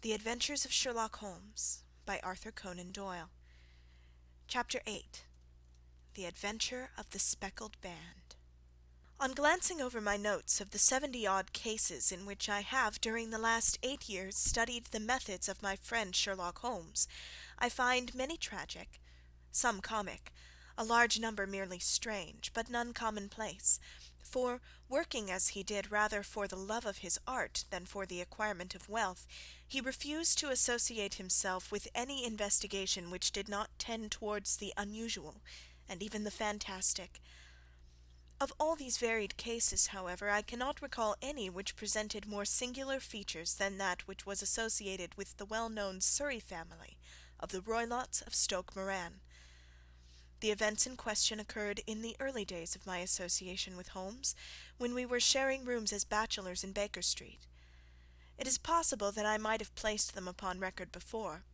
The Adventures of Sherlock Holmes by Arthur Conan Doyle. Chapter 8. The Adventure of the Speckled Band. On glancing over my notes of the 70-odd cases in which I have during the last 8 years studied the methods of my friend Sherlock Holmes, I find many tragic, some comic, a large number merely strange, but none commonplace, for, working as he did rather for the love of his art than for the acquirement of wealth, he refused to associate himself with any investigation which did not tend towards the unusual, and even the fantastic. Of all these varied cases, however, I cannot recall any which presented more singular features than that which was associated with the well-known Surrey family of the Roylotts of Stoke Moran. The events in question occurred in the early days of my association with Holmes, when we were sharing rooms as bachelors in Baker Street. It is possible that I might have placed them upon record before,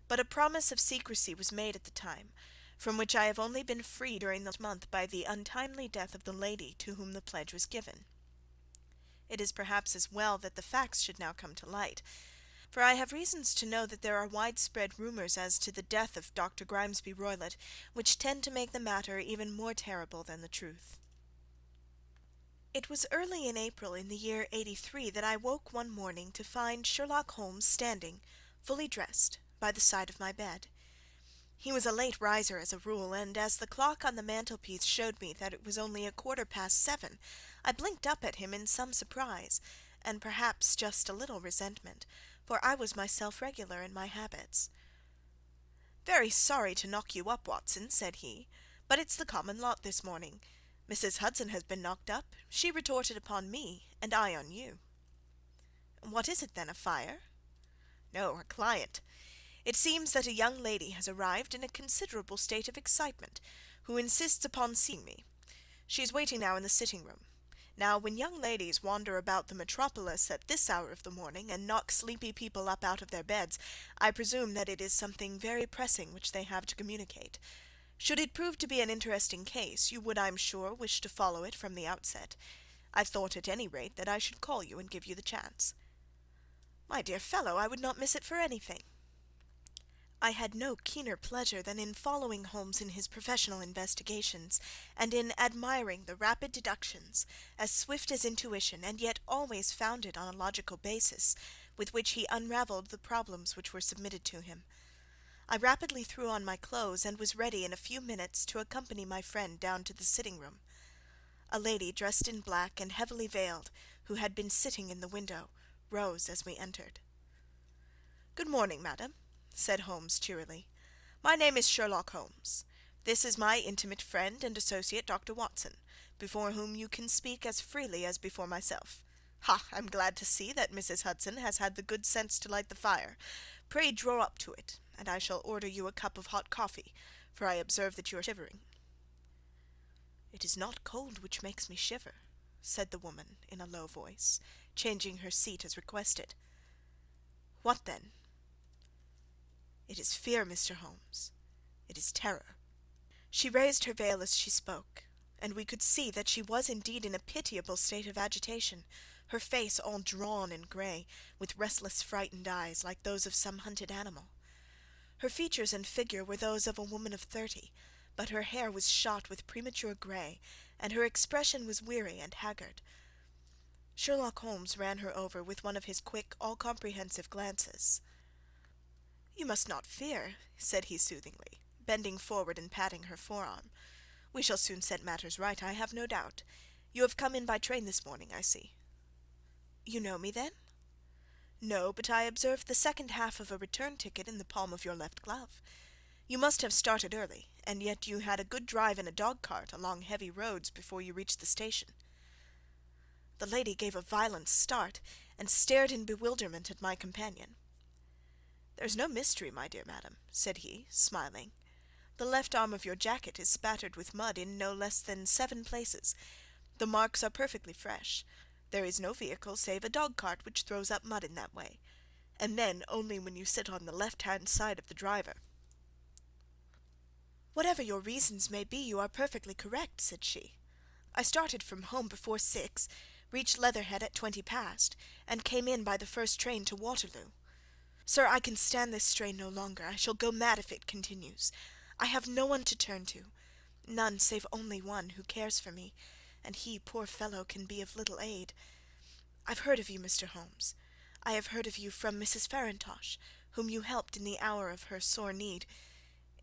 but a promise of secrecy was made at the time, from which I have only been free during the month by the untimely death of the lady to whom the pledge was given. It is perhaps as well that the facts should now come to light, for I have reasons to know that there are widespread rumours as to the death of Dr. Grimesby Roylott, which tend to make the matter even more terrible than the truth. It was early in April in the year '83 that I woke one morning to find Sherlock Holmes standing, fully dressed, by the side of my bed. He was a late riser as a rule, and as the clock on the mantelpiece showed me that it was only 7:15, I blinked up at him in some surprise, and perhaps just a little resentment, for I was myself regular in my habits. "Very sorry to knock you up, Watson," said he, "but it's the common lot this morning. Mrs. Hudson has been knocked up. She retorted upon me, and I on you." "What is it then, a fire?" "No, a client. It seems that a young lady has arrived in a considerable state of excitement, who insists upon seeing me. She is waiting now in the sitting-room. Now, when young ladies wander about the metropolis at this hour of the morning, and knock sleepy people up out of their beds, I presume that it is something very pressing which they have to communicate. Should it prove to be an interesting case, you would, I am sure, wish to follow it from the outset. I thought, at any rate, that I should call you and give you the chance." "My dear fellow, I would not miss it for anything." I had no keener pleasure than in following Holmes in his professional investigations, and in admiring the rapid deductions, as swift as intuition, and yet always founded on a logical basis, with which he unravelled the problems which were submitted to him. I rapidly threw on my clothes, and was ready in a few minutes to accompany my friend down to the sitting-room. A lady dressed in black and heavily veiled, who had been sitting in the window, rose as we entered. "Good morning, madam," said Holmes cheerily. "My name is Sherlock Holmes. This is my intimate friend and associate, Dr. Watson, before whom you can speak as freely as before myself. Ha! I'm glad to see that Mrs. Hudson has had the good sense to light the fire. Pray draw up to it, and I shall order you a cup of hot coffee, for I observe that you are shivering." "It is not cold which makes me shiver," said the woman in a low voice, changing her seat as requested. "What then?" "It is fear, Mr. Holmes. It is terror." She raised her veil as she spoke, and we could see that she was indeed in a pitiable state of agitation, her face all drawn and grey, with restless frightened eyes, like those of some hunted animal. Her features and figure were those of a woman of 30, but her hair was shot with premature grey, and her expression was weary and haggard. Sherlock Holmes ran her over with one of his quick, all-comprehensive glances. "You must not fear," said he soothingly, bending forward and patting her forearm. "We shall soon set matters right, I have no doubt. You have come in by train this morning, I see." "You know me, then?" "No, but I observed the second half of a return ticket in the palm of your left glove. You must have started early, and yet you had a good drive in a dog-cart along heavy roads before you reached the station." The lady gave a violent start, and stared in bewilderment at my companion. "There is no mystery, my dear madam," said he, smiling. "The left arm of your jacket is spattered with mud in no less than 7 places. The marks are perfectly fresh. There is no vehicle save a dog-cart which throws up mud in that way, and then only when you sit on the left-hand side of the driver." "Whatever your reasons may be, you are perfectly correct," said she. "I started from home before 6, reached Leatherhead at 20 past, and came in by the first train to Waterloo." Sir, I can stand this strain no longer. I shall go mad if it continues. I have no one to turn to, none save only one who cares for me, and he, poor fellow, can be of little aid. I've heard of you, Mr. Holmes. I have heard of you from Mrs. Farintosh, whom you helped in the hour of her sore need.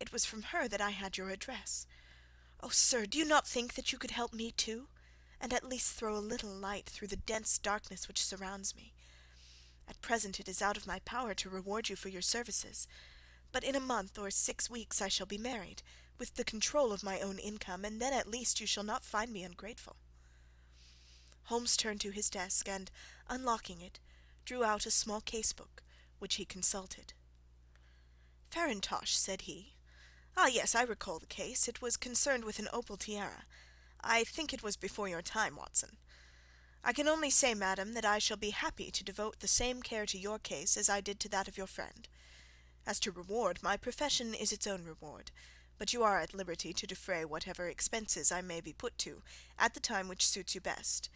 It was from her that I had your address. Oh, sir, do you not think that you could help me too, and at least throw a little light through the dense darkness which surrounds me? At present it is out of my power to reward you for your services, but in a month or 6 weeks I shall be married, with the control of my own income, and then at least you shall not find me ungrateful." Holmes turned to his desk, and, unlocking it, drew out a small case-book, which he consulted. "Farintosh," said he. "Ah, yes, I recall the case. It was concerned with an opal tiara. I think it was before your time, Watson. I can only say, madam, that I shall be happy to devote the same care to your case as I did to that of your friend. As to reward, my profession is its own reward, but you are at liberty to defray whatever expenses I may be put to, at the time which suits you best.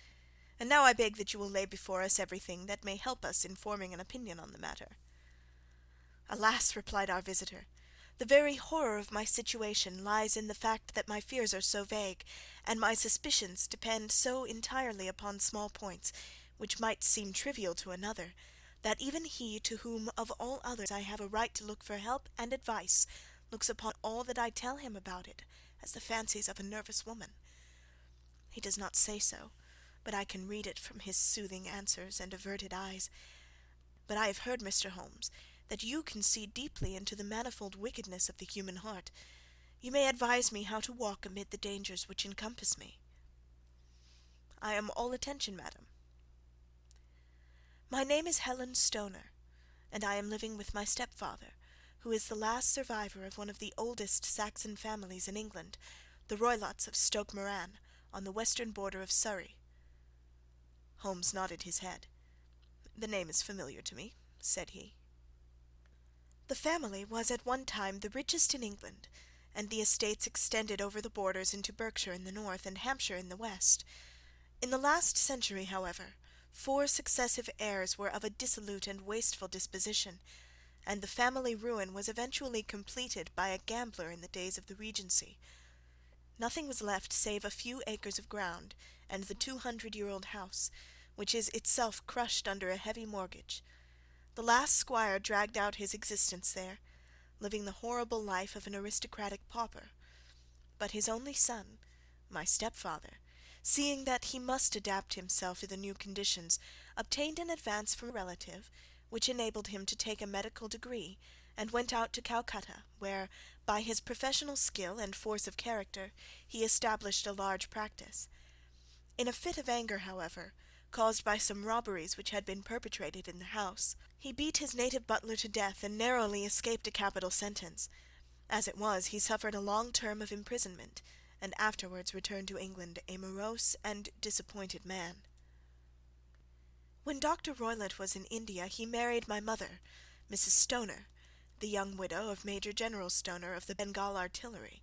And now I beg that you will lay before us everything that may help us in forming an opinion on the matter." "Alas!" replied our visitor, "the very horror of my situation lies in the fact that my fears are so vague, and my suspicions depend so entirely upon small points, which might seem trivial to another, that even he to whom of all others I have a right to look for help and advice looks upon all that I tell him about it as the fancies of a nervous woman. He does not say so, but I can read it from his soothing answers and averted eyes. But I have heard, Mr. Holmes, that you can see deeply into the manifold wickedness of the human heart. You may advise me how to walk amid the dangers which encompass me." "I am all attention, madam." "My name is Helen Stoner, and I am living with my stepfather, who is the last survivor of one of the oldest Saxon families in England, the Roylotts of Stoke Moran, on the western border of Surrey." Holmes nodded his head. "The name is familiar to me," said he. "The family was at one time the richest in England, and the estates extended over the borders into Berkshire in the north and Hampshire in the west. In the last century, however, 4 successive heirs were of a dissolute and wasteful disposition, and the family ruin was eventually completed by a gambler in the days of the Regency. Nothing was left save a few acres of ground and the 200-year-old house, which is itself crushed under a heavy mortgage. The last squire dragged out his existence there, living the horrible life of an aristocratic pauper. But his only son, my stepfather, seeing that he must adapt himself to the new conditions, obtained an advance from a relative, which enabled him to take a medical degree, and went out to Calcutta, where, by his professional skill and force of character, he established a large practice. In a fit of anger, however, caused by some robberies which had been perpetrated in the house, he beat his native butler to death and narrowly escaped a capital sentence. As it was, he suffered a long term of imprisonment, and afterwards returned to England a morose and disappointed man. When Dr. Roylott was in India, he married my mother, Mrs. Stoner, the young widow of Major General Stoner of the Bengal Artillery.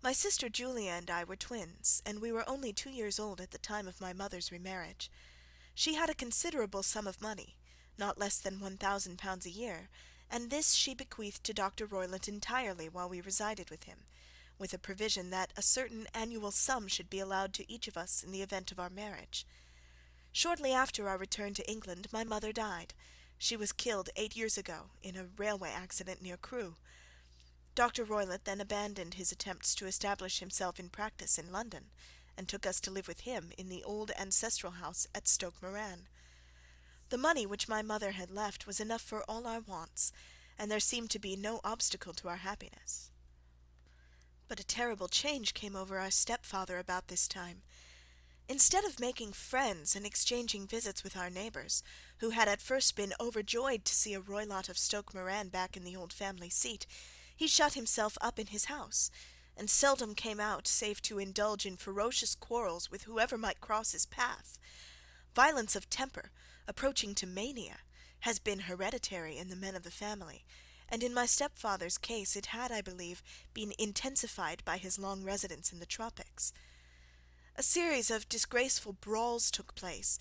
My sister Julia and I were twins, and we were only 2 years old at the time of my mother's remarriage. She had a considerable sum of money, not less than £1,000 a year, and this she bequeathed to Dr. Roylott entirely while we resided with him, with a provision that a certain annual sum should be allowed to each of us in the event of our marriage. Shortly after our return to England, my mother died. She was killed 8 years ago in a railway accident near Crewe. Dr. Roylott then abandoned his attempts to establish himself in practice in London, and took us to live with him in the old ancestral house at Stoke Moran. The money which my mother had left was enough for all our wants, and there seemed to be no obstacle to our happiness. But a terrible change came over our stepfather about this time. Instead of making friends and exchanging visits with our neighbours, who had at first been overjoyed to see a Roylott of Stoke Moran back in the old family seat, he shut himself up in his house, and seldom came out save to indulge in ferocious quarrels with whoever might cross his path. Violence of temper, approaching to mania, has been hereditary in the men of the family, and in my stepfather's case it had, I believe, been intensified by his long residence in the tropics. A series of disgraceful brawls took place,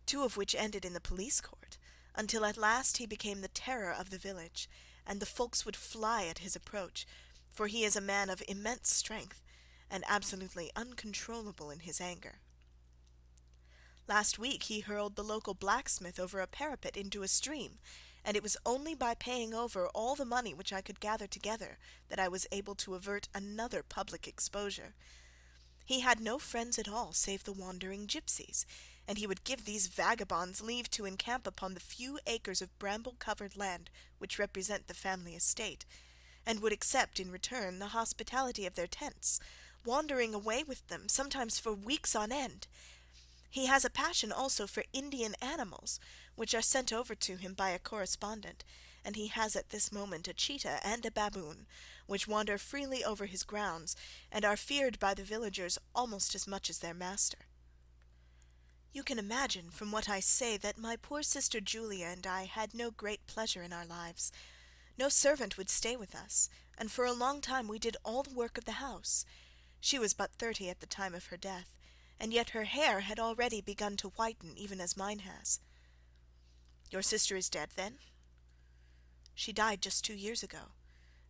2 of which ended in the police court, until at last he became the terror of the village, and the folks would fly at his approach, for he is a man of immense strength, and absolutely uncontrollable in his anger. Last week he hurled the local blacksmith over a parapet into a stream, and it was only by paying over all the money which I could gather together that I was able to avert another public exposure. He had no friends at all save the wandering gipsies, and he would give these vagabonds leave to encamp upon the few acres of bramble-covered land which represent the family estate, and would accept in return the hospitality of their tents, wandering away with them, sometimes for weeks on end. He has a passion also for Indian animals, which are sent over to him by a correspondent, and he has at this moment a cheetah and a baboon, which wander freely over his grounds, and are feared by the villagers almost as much as their master. You can imagine from what I say that my poor sister Julia and I had no great pleasure in our lives. No servant would stay with us, and for a long time we did all the work of the house. She was but 30 at the time of her death, and yet her hair had already begun to whiten, even as mine has. Your sister is dead, then? She died just 2 years ago,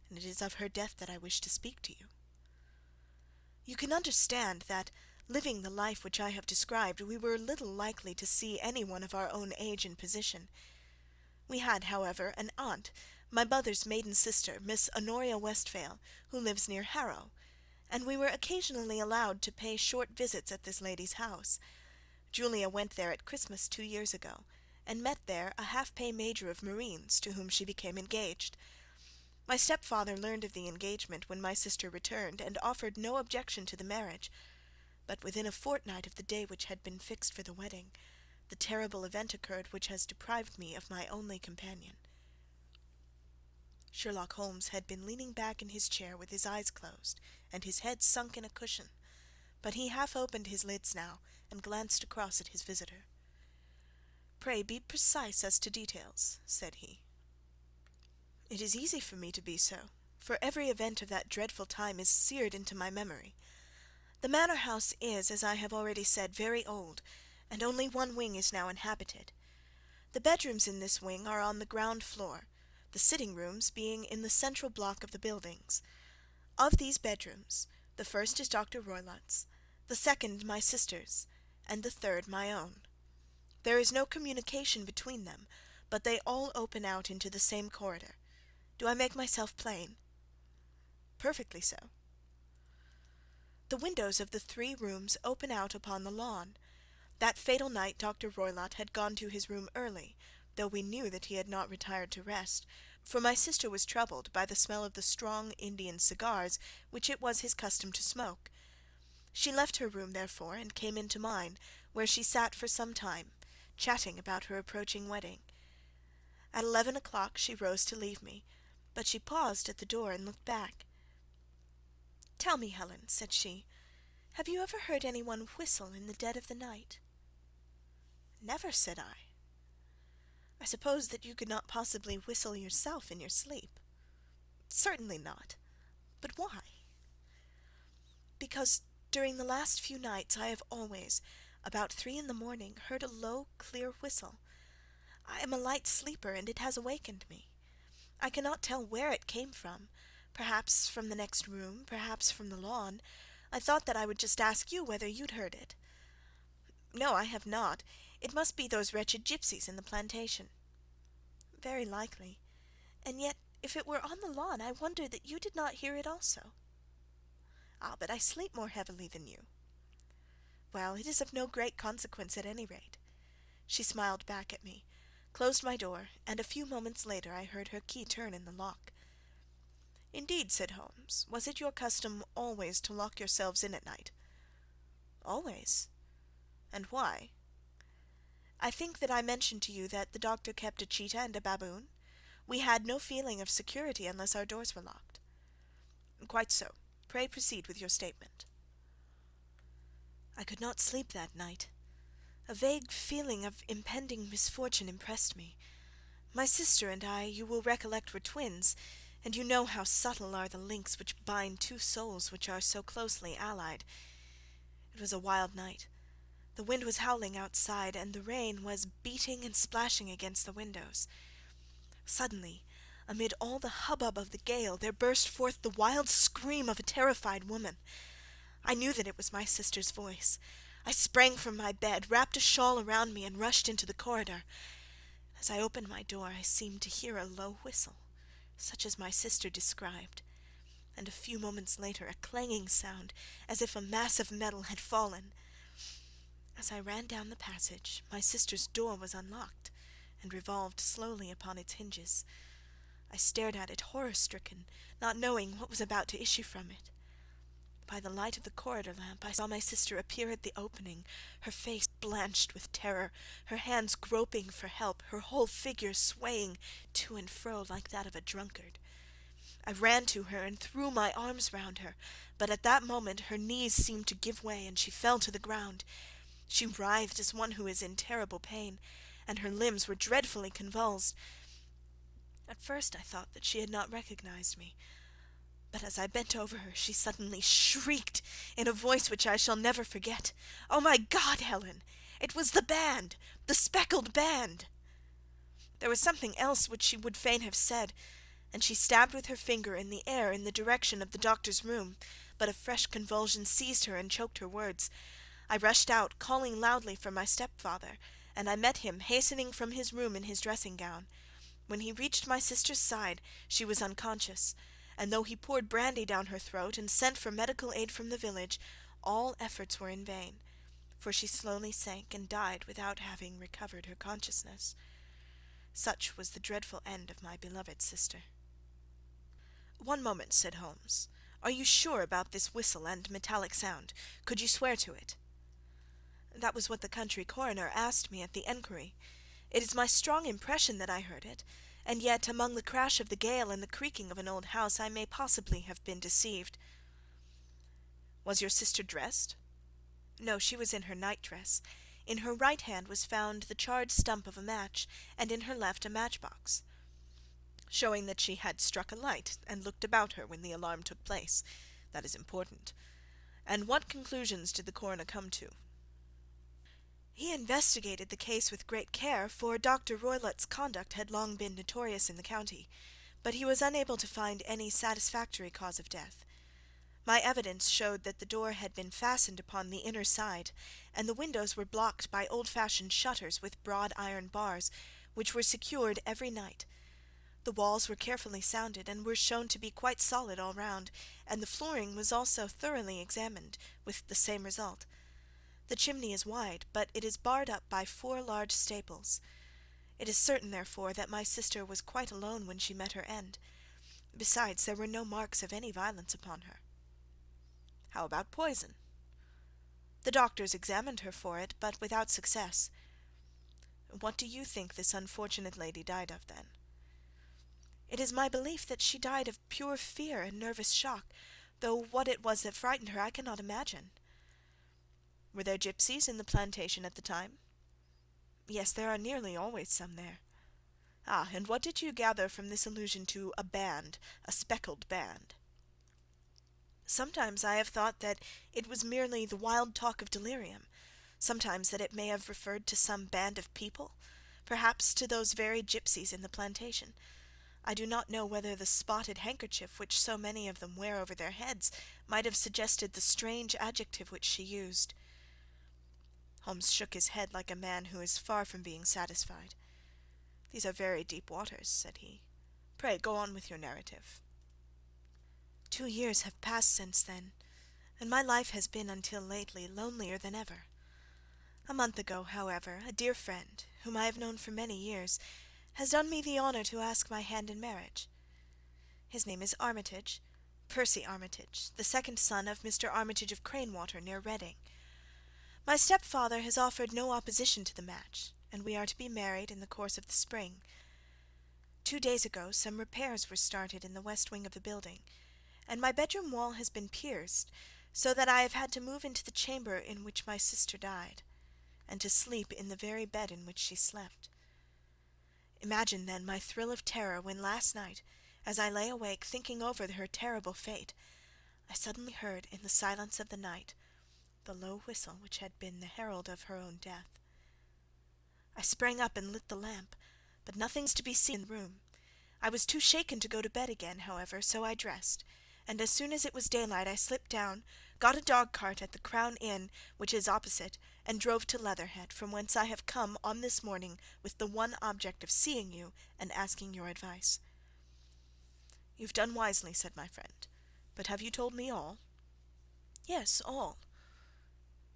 and it is of her death that I wish to speak to you. You can understand that, living the life which I have described, we were little likely to see any one of our own age and position. We had, however, an aunt, my mother's maiden sister, Miss Honoria Westphale, who lives near Harrow, and we were occasionally allowed to pay short visits at this lady's house. Julia went there at Christmas 2 years ago, and met there a half-pay major of marines, to whom she became engaged. My stepfather learned of the engagement when my sister returned, and offered no objection to the marriage, but within a fortnight of the day which had been fixed for the wedding, the terrible event occurred which has deprived me of my only companion. Sherlock Holmes had been leaning back in his chair with his eyes closed and his head sunk in a cushion, but he half opened his lids now and glanced across at his visitor. "Pray be precise as to details," said he. "It is easy for me to be so, for every event of that dreadful time is seared into my memory. The manor house is, as I have already said, very old, and only one wing is now inhabited. The bedrooms in this wing are on the ground floor, the sitting rooms being in the central block of the buildings. Of these bedrooms, the first is Dr. Roylott's, the second my sister's, and the third my own. There is no communication between them, but they all open out into the same corridor. Do I make myself plain?" "Perfectly so." "The windows of the 3 rooms open out upon the lawn. That fatal night Dr. Roylott had gone to his room early, though we knew that he had not retired to rest, for my sister was troubled by the smell of the strong Indian cigars which it was his custom to smoke. She left her room, therefore, and came into mine, where she sat for some time, chatting about her approaching wedding. At 11 o'clock she rose to leave me, but she paused at the door and looked back. "Tell me, Helen," said she, "have you ever heard any one whistle in the dead of the night?" "Never," said I. "I suppose that you could not possibly whistle yourself in your sleep?" "Certainly not. But why?" "Because during the last few nights I have always, about 3 in the morning, heard a low, clear whistle. I am a light sleeper, and it has awakened me. I cannot tell where it came from, perhaps from the next room, perhaps from the lawn. I thought that I would just ask you whether you'd heard it." "No, I have not. It must be those wretched gipsies in the plantation." "Very likely. And yet, if it were on the lawn, I wonder that you did not hear it also." "Ah, but I sleep more heavily than you." "Well, it is of no great consequence at any rate." She smiled back at me, closed my door, and a few moments later I heard her key turn in the lock. "Indeed," said Holmes. "Was it your custom always to lock yourselves in at night?" "Always." "And why?" "I think that I mentioned to you that the doctor kept a cheetah and a baboon. We had no feeling of security unless our doors were locked." "Quite so. Pray proceed with your statement." "I could not sleep that night. A vague feeling of impending misfortune impressed me. My sister and I, you will recollect, were twins, and you know how subtle are the links which bind 2 souls which are so closely allied. It was a wild night. The wind was howling outside, and the rain was beating and splashing against the windows. Suddenly, amid all the hubbub of the gale, there burst forth the wild scream of a terrified woman. I knew that it was my sister's voice. I sprang from my bed, wrapped a shawl around me, and rushed into the corridor. As I opened my door, I seemed to hear a low whistle, such as my sister described, and a few moments later a clanging sound, as if a mass of metal had fallen. As I ran down the passage, my sister's door was unlocked, and revolved slowly upon its hinges. I stared at it horror-stricken, not knowing what was about to issue from it. By the light of the corridor lamp I saw my sister appear at the opening, her face blanched with terror, her hands groping for help, her whole figure swaying to and fro like that of a drunkard. I ran to her and threw my arms round her, but at that moment her knees seemed to give way, and she fell to the ground. She writhed as one who is in terrible pain, and her limbs were dreadfully convulsed. At first I thought that she had not recognized me, but as I bent over her she suddenly shrieked in a voice which I shall never forget, "Oh, my God, Helen! It was the band! The Speckled Band!" There was something else which she would fain have said, and she stabbed with her finger in the air in the direction of the doctor's room, but a fresh convulsion seized her and choked her words. I rushed out, calling loudly for my stepfather, and I met him hastening from his room in his dressing gown. When he reached my sister's side, she was unconscious, and though he poured brandy down her throat and sent for medical aid from the village, all efforts were in vain, for she slowly sank and died without having recovered her consciousness. Such was the dreadful end of my beloved sister. "One moment," said Holmes. "Are you sure about this whistle and metallic sound? Could you swear to it?" "That was what the country coroner asked me at the enquiry. It is my strong impression that I heard it, and yet among the crash of the gale and the creaking of an old house I may possibly have been deceived." "Was your sister dressed?" "No, she was in her night-dress. In her right hand was found the charred stump of a match, and in her left a matchbox." "Showing that she had struck a light and looked about her when the alarm took place. That is important. And what conclusions did the coroner come to?" "He investigated the case with great care, for Dr. Roylott's conduct had long been notorious in the county, but he was unable to find any satisfactory cause of death. My evidence showed that the door had been fastened upon the inner side, and the windows were blocked by old-fashioned shutters with broad iron bars, which were secured every night. The walls were carefully sounded, and were shown to be quite solid all round, and the flooring was also thoroughly examined, with the same result. The chimney is wide, but it is barred up by 4 large staples. It is certain, therefore, that my sister was quite alone when she met her end. Besides, there were no marks of any violence upon her." "How about poison?" "The doctors examined her for it, but without success." "What do you think this unfortunate lady died of, then?" "It is my belief that she died of pure fear and nervous shock, though what it was that frightened her I cannot imagine." "Were there gipsies in the plantation at the time?" "Yes, there are nearly always some there." "Ah, and what did you gather from this allusion to a band, a speckled band?" "Sometimes I have thought that it was merely the wild talk of delirium, sometimes that it may have referred to some band of people, perhaps to those very gipsies in the plantation. I do not know whether the spotted handkerchief which so many of them wear over their heads might have suggested the strange adjective which she used." Holmes shook his head like a man who is far from being satisfied. "These are very deep waters," said he. "Pray go on with your narrative." 2 years have passed since then, and my life has been until lately lonelier than ever. A month ago, however, a dear friend, whom I have known for many years, has done me the honour to ask my hand in marriage. His name is Armitage, Percy Armitage, the second son of Mr. Armitage of Cranewater, near Reading. My stepfather has offered no opposition to the match, and we are to be married in the course of the spring. 2 days ago some repairs were started in the west wing of the building, and my bedroom wall has been pierced, so that I have had to move into the chamber in which my sister died, and to sleep in the very bed in which she slept. Imagine, then, my thrill of terror when last night, as I lay awake thinking over her terrible fate, I suddenly heard in the silence of the night the low whistle which had been the herald of her own death. I sprang up and lit the lamp, but nothing's to be seen in the room. I was too shaken to go to bed again, however, so I dressed, and as soon as it was daylight I slipped down, got a dog-cart at the Crown Inn, which is opposite, and drove to Leatherhead, from whence I have come on this morning with the one object of seeing you and asking your advice." "You've done wisely," said my friend. "But have you told me all?" "Yes, all."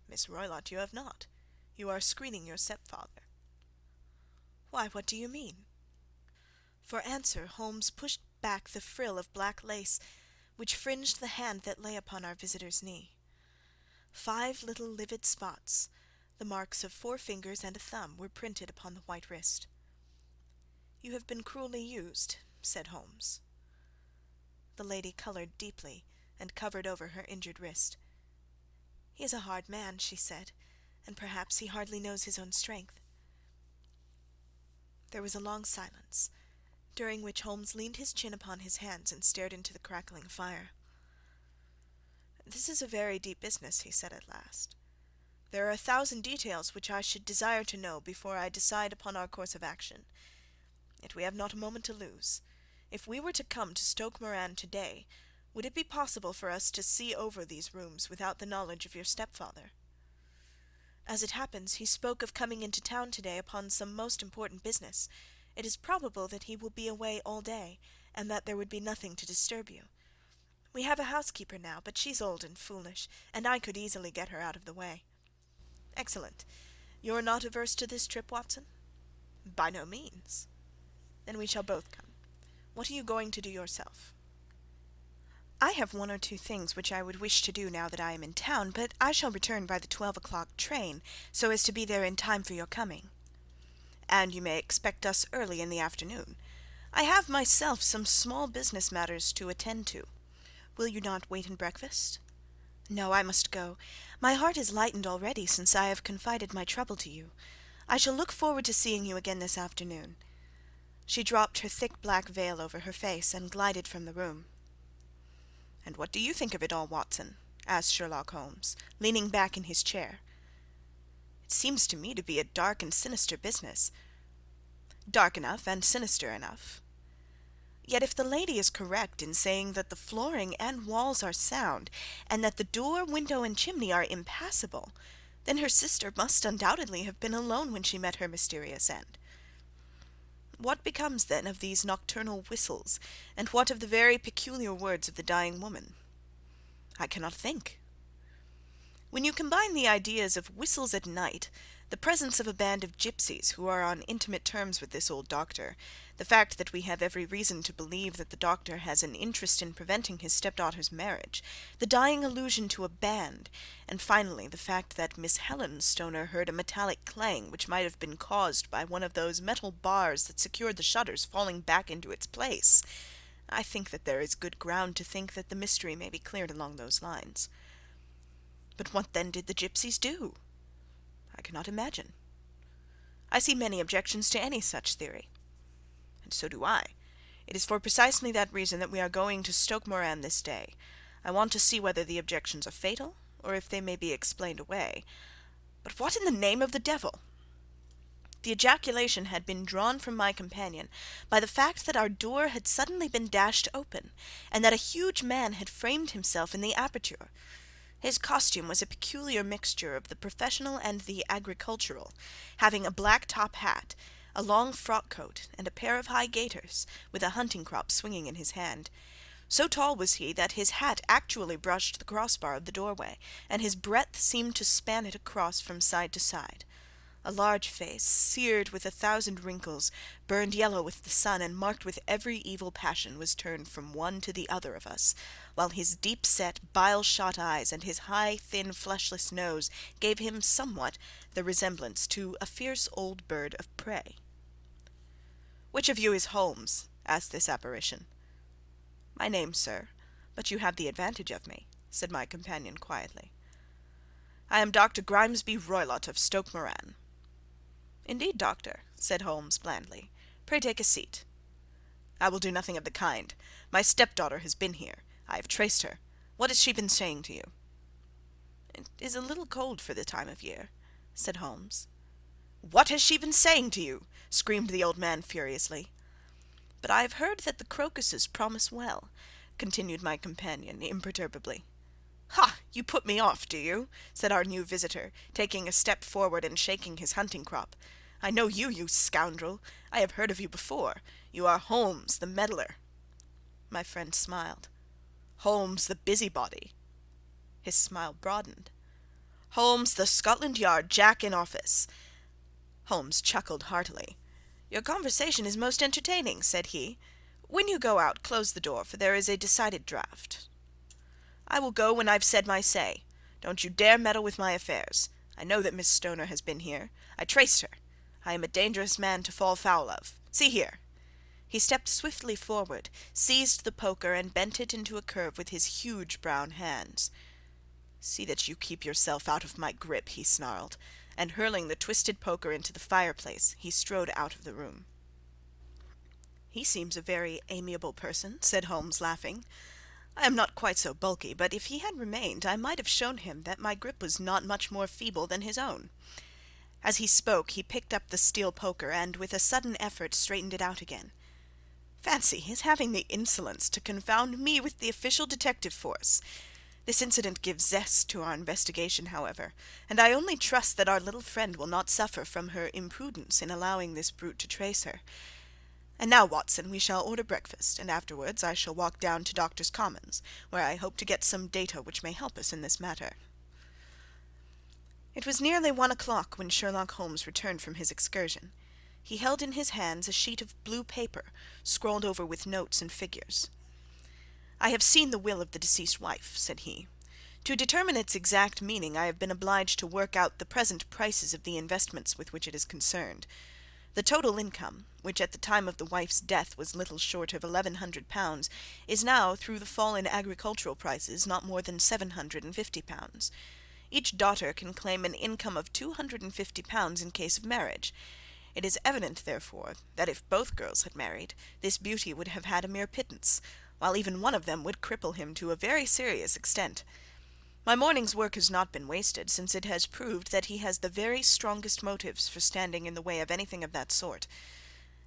"Miss Roylott, you have not. You are screening your stepfather." "Why, what do you mean?" For answer Holmes pushed back the frill of black lace which fringed the hand that lay upon our visitor's knee. 5 little livid spots, the marks of 4 fingers and a thumb, were printed upon the white wrist. "You have been cruelly used," said Holmes. The lady coloured deeply and covered over her injured wrist. "He is a hard man," she said, "and perhaps he hardly knows his own strength." There was a long silence, during which Holmes leaned his chin upon his hands and stared into the crackling fire. "This is a very deep business," he said at last. "There are 1,000 details which I should desire to know before I decide upon our course of action. Yet we have not a moment to lose. If we were to come to Stoke Moran to-day, would it be possible for us to see over these rooms without the knowledge of your stepfather? As it happens, he spoke of coming into town to-day upon some most important business. It is probable that he will be away all day, and that there would be nothing to disturb you. We have a housekeeper now, but she's old and foolish, and I could easily get her out of the way." "Excellent. You're not averse to this trip, Watson?" "By no means." "Then we shall both come. What are you going to do yourself?" "I have 1 or 2 things which I would wish to do now that I am in town, but I shall return by the 12 o'clock train, so as to be there in time for your coming." "And you may expect us early in the afternoon. I have myself some small business matters to attend to. Will you not wait and breakfast?" "No, I must go. My heart is lightened already since I have confided my trouble to you. I shall look forward to seeing you again this afternoon." She dropped her thick black veil over her face and glided from the room. "And what do you think of it all, Watson?" asked Sherlock Holmes, leaning back in his chair. "It seems to me to be a dark and sinister business." "Dark enough and sinister enough. Yet if the lady is correct in saying that the flooring and walls are sound, and that the door, window, and chimney are impassable, then her sister must undoubtedly have been alone when she met her mysterious end. What becomes then of these nocturnal whistles, and what of the very peculiar words of the dying woman? I cannot think. When you combine the ideas of whistles at night, the presence of a band of gipsies who are on intimate terms with this old doctor, the fact that we have every reason to believe that the doctor has an interest in preventing his stepdaughter's marriage, the dying allusion to a band, and finally the fact that Miss Helen Stoner heard a metallic clang which might have been caused by one of those metal bars that secured the shutters falling back into its place, I think that there is good ground to think that the mystery may be cleared along those lines. But what then did the gipsies do? I cannot imagine. I see many objections to any such theory. And so do I. It is for precisely that reason that we are going to Stoke Moran this day. I want to see whether the objections are fatal, or if they may be explained away. But what in the name of the devil?" The ejaculation had been drawn from my companion by the fact that our door had suddenly been dashed open, and that a huge man had framed himself in the aperture. His costume was a peculiar mixture of the professional and the agricultural, having a black top hat, a long frock coat, and a pair of high gaiters, with a hunting crop swinging in his hand. So tall was he that his hat actually brushed the crossbar of the doorway, and his breadth seemed to span it across from side to side. A large face, seared with 1,000 wrinkles, burned yellow with the sun, and marked with every evil passion, was turned from one to the other of us, while his deep-set, bile-shot eyes and his high, thin, fleshless nose gave him somewhat the resemblance to a fierce old bird of prey. "Which of you is Holmes?" asked this apparition. "My name, sir, but you have the advantage of me," said my companion quietly. "I am Dr. Grimesby Roylott of Stoke Moran." "Indeed, doctor," said Holmes blandly. "Pray take a seat." "I will do nothing of the kind. My stepdaughter has been here. I have traced her. What has she been saying to you?" "It is a little cold for the time of year," said Holmes. "What has she been saying to you?" screamed the old man furiously. "But I have heard that the crocuses promise well," continued my companion imperturbably. "Ha! You put me off, do you?" said our new visitor, taking a step forward and shaking his hunting crop. "I know you, you scoundrel. I have heard of you before. You are Holmes, the meddler." My friend smiled. "Holmes, the busybody." His smile broadened. "Holmes, the Scotland Yard Jack in office." Holmes chuckled heartily. "Your conversation is most entertaining," said he. "When you go out, close the door, for there is a decided draught." "I will go when I've said my say. Don't you dare meddle with my affairs. I know that Miss Stoner has been here. I traced her. I am a dangerous man to fall foul of. See here." He stepped swiftly forward, seized the poker, and bent it into a curve with his huge brown hands. "See that you keep yourself out of my grip," he snarled, and hurling the twisted poker into the fireplace, he strode out of the room. "He seems a very amiable person," said Holmes, laughing. "I am not quite so bulky, but if he had remained I might have shown him that my grip was not much more feeble than his own." As he spoke he picked up the steel poker and with a sudden effort straightened it out again. "Fancy his having the insolence to confound me with the official detective force! This incident gives zest to our investigation, however, and I only trust that our little friend will not suffer from her imprudence in allowing this brute to trace her. And now, Watson, we shall order breakfast, and afterwards I shall walk down to Doctors' Commons, where I hope to get some data which may help us in this matter." It was nearly 1 o'clock when Sherlock Holmes returned from his excursion. He held in his hands a sheet of blue paper, scrawled over with notes and figures. "I have seen the will of the deceased wife," said he. "To determine its exact meaning I have been obliged to work out the present prices of the investments with which it is concerned. The total income, which at the time of the wife's death was little short of £1,100, is now, through the fall in agricultural prices, not more than £750. Each daughter can claim an income of £250 in case of marriage. It is evident, therefore, that if both girls had married, this beauty would have had a mere pittance, while even one of them would cripple him to a very serious extent. My morning's work has not been wasted, since it has proved that he has the very strongest motives for standing in the way of anything of that sort.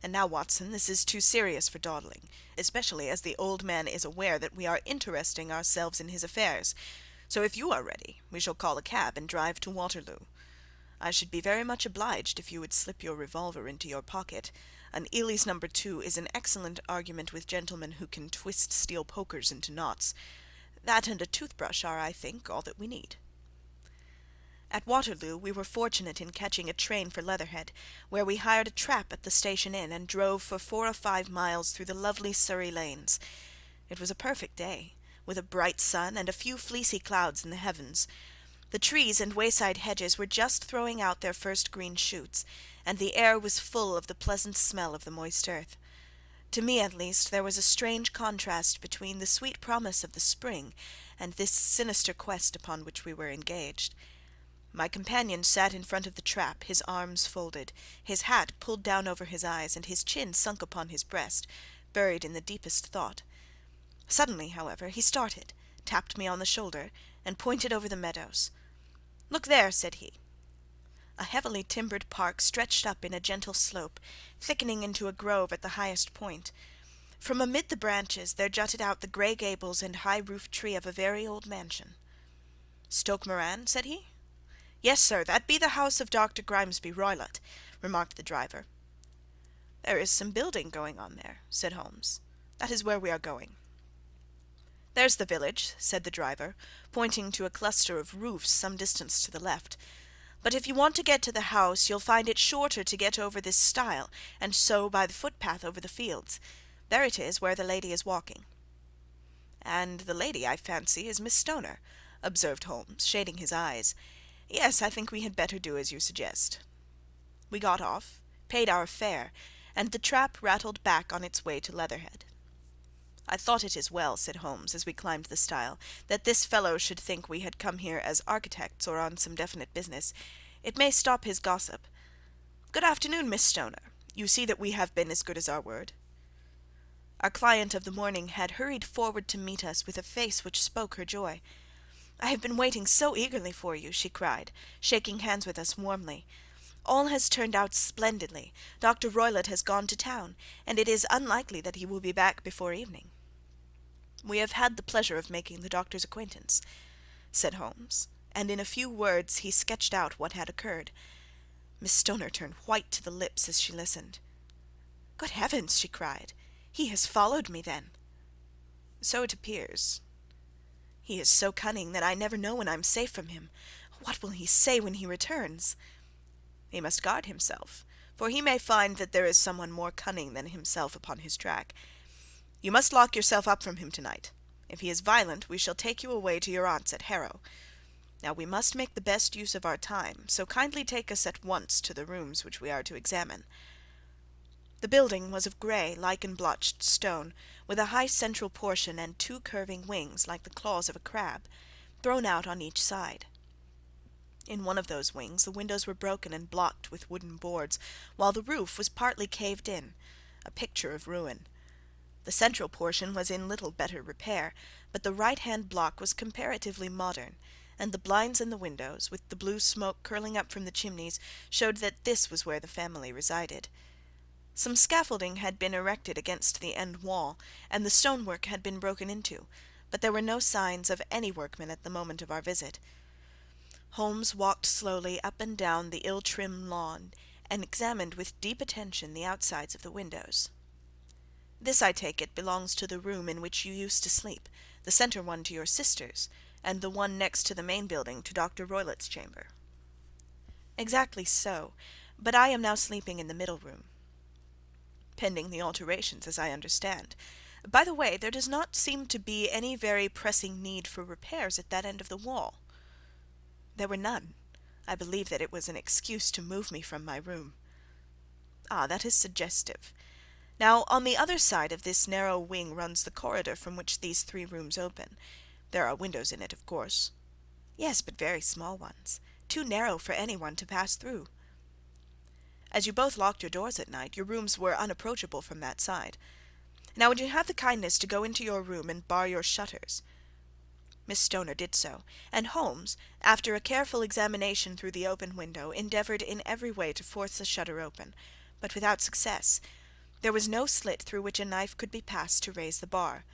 And now, Watson, this is too serious for dawdling, especially as the old man is aware that we are interesting ourselves in his affairs. So if you are ready, we shall call a cab and drive to Waterloo. I should be very much obliged if you would slip your revolver into your pocket. An Ely's No. 2 is an excellent argument with gentlemen who can twist steel pokers into knots. That and a toothbrush are, I think, all that we need." At Waterloo we were fortunate in catching a train for Leatherhead, where we hired a trap at the station inn and drove for 4 or 5 miles through the lovely Surrey lanes. It was a perfect day, with a bright sun and a few fleecy clouds in the heavens. The trees and wayside hedges were just throwing out their first green shoots, and the air was full of the pleasant smell of the moist earth. To me, at least, there was a strange contrast between the sweet promise of the spring and this sinister quest upon which we were engaged. My companion sat in front of the trap, his arms folded, his hat pulled down over his eyes, and his chin sunk upon his breast, buried in the deepest thought. Suddenly, however, he started, tapped me on the shoulder, and pointed over the meadows. "Look there," said he. A heavily timbered park stretched up in a gentle slope, thickening into a grove at the highest point. From amid the branches there jutted out the grey gables and high-roofed tree of a very old mansion. "Stoke Moran?" said he. "Yes, sir, that be the house of Dr. Grimesby Roylott," remarked the driver. "There is some building going on there," said Holmes. "That is where we are going." "There's the village," said the driver, pointing to a cluster of roofs some distance to the left. "But if you want to get to the house, you'll find it shorter to get over this stile, and so by the footpath over the fields. There it is, where the lady is walking." "And the lady, I fancy, is Miss Stoner," observed Holmes, shading his eyes. "Yes, I think we had better do as you suggest." We got off, paid our fare, and the trap rattled back on its way to Leatherhead. "I thought it as well," said Holmes, as we climbed the stile, "that this fellow should think we had come here as architects or on some definite business. It may stop his gossip. Good afternoon, Miss Stoner. You see that we have been as good as our word." Our client of the morning had hurried forward to meet us with a face which spoke her joy. "I have been waiting so eagerly for you," she cried, shaking hands with us warmly. "All has turned out splendidly. Dr. Roylott has gone to town, and it is unlikely that he will be back before evening." "We have had the pleasure of making the doctor's acquaintance," said Holmes, and in a few words he sketched out what had occurred. Miss Stoner turned white to the lips as she listened. "Good heavens!" she cried. "He has followed me, then?" "So it appears." "He is so cunning that I never know when I am safe from him. What will he say when he returns?" "He must guard himself, for he may find that there is some one more cunning than himself upon his track. You must lock yourself up from him to-night. If he is violent, we shall take you away to your aunt's at Harrow. Now we must make the best use of our time, so kindly take us at once to the rooms which we are to examine." The building was of grey, lichen-blotched stone, with a high central portion and two curving wings, like the claws of a crab, thrown out on each side. In one of those wings the windows were broken and blocked with wooden boards, while the roof was partly caved in, a picture of ruin. The central portion was in little better repair, but the right-hand block was comparatively modern, and the blinds in the windows, with the blue smoke curling up from the chimneys, showed that this was where the family resided. Some scaffolding had been erected against the end wall, and the stonework had been broken into, but there were no signs of any workmen at the moment of our visit. Holmes walked slowly up and down the ill-trimmed lawn, and examined with deep attention the outsides of the windows. "This, I take it, belongs to the room in which you used to sleep, the centre one to your sister's, and the one next to the main building to Dr. Roylott's chamber." "Exactly so, but I am now sleeping in the middle room." "Pending the alterations, as I understand. By the way, there does not seem to be any very pressing need for repairs at that end of the wall." "There were none. I believe that it was an excuse to move me from my room." "Ah, that is suggestive. Now, on the other side of this narrow wing runs the corridor from which these three rooms open. There are windows in it, of course." "Yes, but very small ones, too narrow for any one to pass through." "As you both locked your doors at night, your rooms were unapproachable from that side. Now would you have the kindness to go into your room and bar your shutters?" Miss Stoner did so, and Holmes, after a careful examination through the open window, endeavoured in every way to force the shutter open, but without success. There was no slit through which a knife could be passed to raise the bar.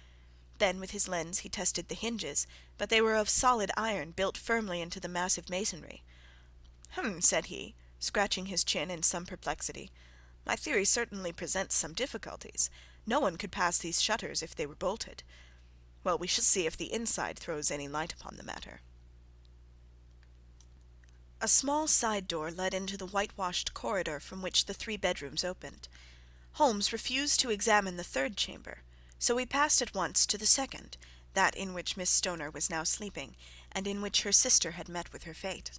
Then with his lens he tested the hinges, but they were of solid iron, built firmly into the massive masonry. "Hum," said he, scratching his chin in some perplexity. "My theory certainly presents some difficulties. No one could pass these shutters if they were bolted. Well, we shall see if the inside throws any light upon the matter." A small side door led into the whitewashed corridor from which the three bedrooms opened. Holmes refused to examine the third chamber, so we passed at once to the second, that in which Miss Stoner was now sleeping, and in which her sister had met with her fate.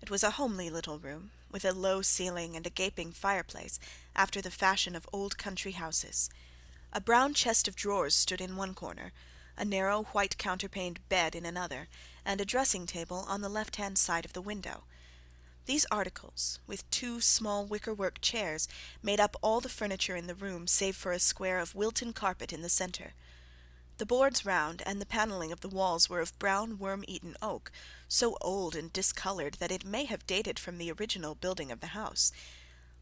It was a homely little room, with a low ceiling and a gaping fireplace, after the fashion of old country houses. A brown chest of drawers stood in one corner, a narrow white counterpaned bed in another, and a dressing-table on the left-hand side of the window. These articles, with two small wicker-work chairs, made up all the furniture in the room save for a square of Wilton carpet in the centre. The boards round and the panelling of the walls were of brown worm-eaten oak, so old and discoloured that it may have dated from the original building of the house.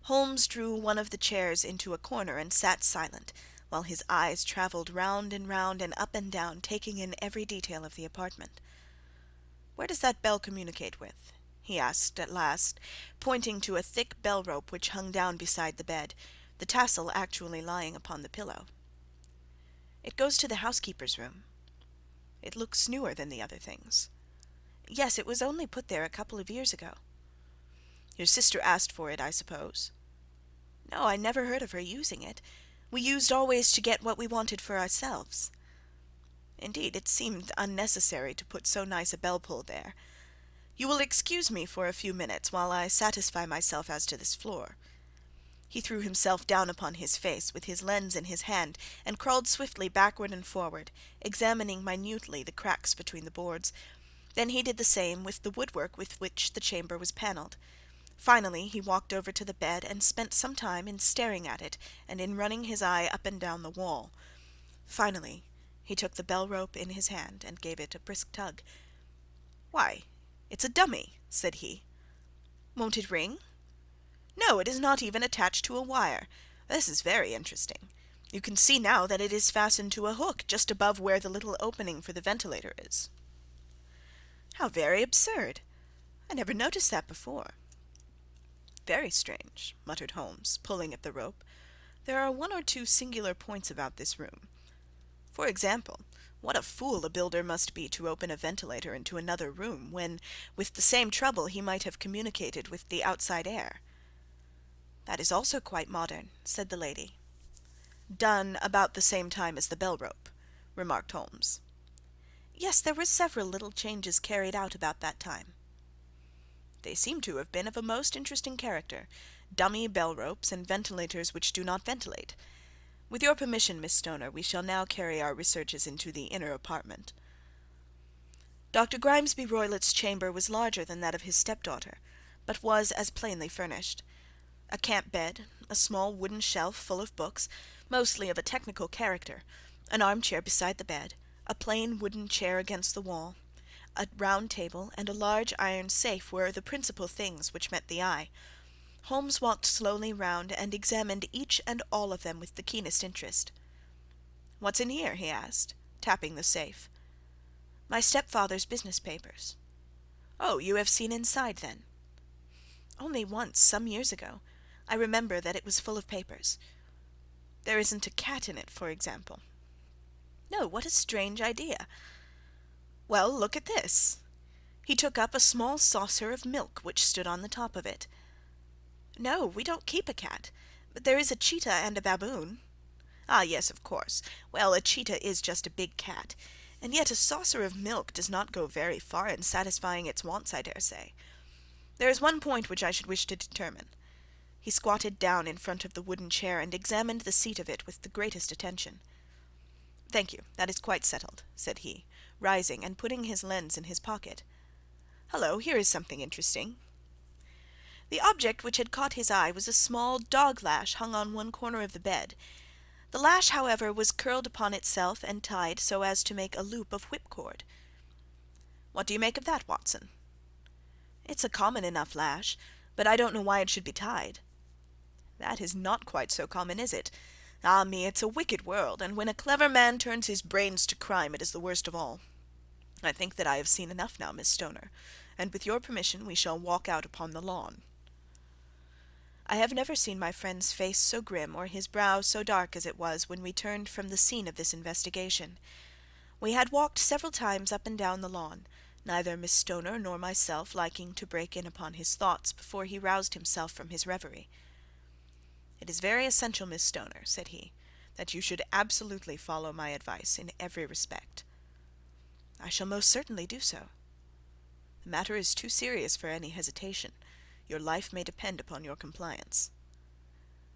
Holmes drew one of the chairs into a corner and sat silent, while his eyes travelled round and up and down, taking in every detail of the apartment. "Where does that bell communicate with?" he asked at last, pointing to a thick bell-rope which hung down beside the bed, the tassel actually lying upon the pillow. "It goes to the housekeeper's room." "It looks newer than the other things." "Yes, it was only put there a couple of years ago." "Your sister asked for it, I suppose?" "No, I never heard of her using it. We used always to get what we wanted for ourselves." "Indeed, it seemed unnecessary to put so nice a bell-pull there. You will excuse me for a few minutes while I satisfy myself as to this floor." He threw himself down upon his face, with his lens in his hand, and crawled swiftly backward and forward, examining minutely the cracks between the boards. Then he did the same with the woodwork with which the chamber was panelled. Finally he walked over to the bed and spent some time in staring at it and in running his eye up and down the wall. Finally he took the bell-rope in his hand and gave it a brisk tug. "Why, it's a dummy," said he. "Won't it ring?" "No, it is not even attached to a wire. This is very interesting. You can see now that it is fastened to a hook just above where the little opening for the ventilator is." "How very absurd! I never noticed that before." "Very strange," muttered Holmes, pulling at the rope. "There are one or two singular points about this room. For example, what a fool a builder must be to open a ventilator into another room, when, with the same trouble, he might have communicated with the outside air." "That is also quite modern," said the lady. "Done about the same time as the bell rope," remarked Holmes. "Yes, there were several little changes carried out about that time." "They seem to have been of a most interesting character. Dummy bell ropes, and ventilators which do not ventilate. With your permission, Miss Stoner, we shall now carry our researches into the inner apartment." Dr. Grimesby Roylott's chamber was larger than that of his stepdaughter, but was as plainly furnished. A camp bed, a small wooden shelf full of books, mostly of a technical character, an armchair beside the bed, a plain wooden chair against the wall, a round table, and a large iron safe were the principal things which met the eye. Holmes walked slowly round and examined each and all of them with the keenest interest. "What's in here?" he asked, tapping the safe. "My stepfather's business papers." "Oh, you have seen inside, then?" "Only once, some years ago. I remember that it was full of papers." "There isn't a cat in it, for example?" "No, what a strange idea!" "Well, look at this." He took up a small saucer of milk which stood on the top of it. "No, we don't keep a cat, but there is a cheetah and a baboon." "Ah, yes, of course. Well, a cheetah is just a big cat, and yet a saucer of milk does not go very far in satisfying its wants, I dare say. There is one point which I should wish to determine." He squatted down in front of the wooden chair and examined the seat of it with the greatest attention. "Thank you, that is quite settled," said he, rising and putting his lens in his pocket. "Hullo, here is something interesting." The object which had caught his eye was a small dog lash hung on one corner of the bed. The lash, however, was curled upon itself and tied so as to make a loop of whipcord. "What do you make of that, Watson?" "It's a common enough lash, but I don't know why it should be tied." "That is not quite so common, is it? Ah me, it's a wicked world, and when a clever man turns his brains to crime it is the worst of all. I think that I have seen enough now, Miss Stoner, and with your permission we shall walk out upon the lawn." I have never seen my friend's face so grim or his brow so dark as it was when we turned from the scene of this investigation. We had walked several times up and down the lawn, neither Miss Stoner nor myself liking to break in upon his thoughts before he roused himself from his reverie. "It is very essential, Miss Stoner," said he, "that you should absolutely follow my advice in every respect." "I shall most certainly do so." "The matter is too serious for any hesitation. Your life may depend upon your compliance."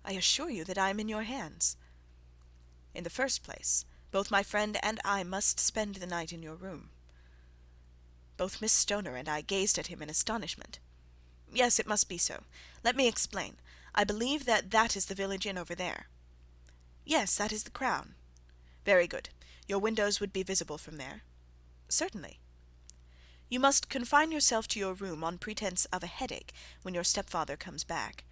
"I assure you that I am in your hands." "In the first place, both my friend and I must spend the night in your room." Both Miss Stoner and I gazed at him in astonishment. "Yes, it must be so. Let me explain. I believe that that is the village inn over there." "Yes, that is the Crown." "Very good. Your windows would be visible from there?" "Certainly." "You must confine yourself to your room on pretence of a headache when your stepfather comes back.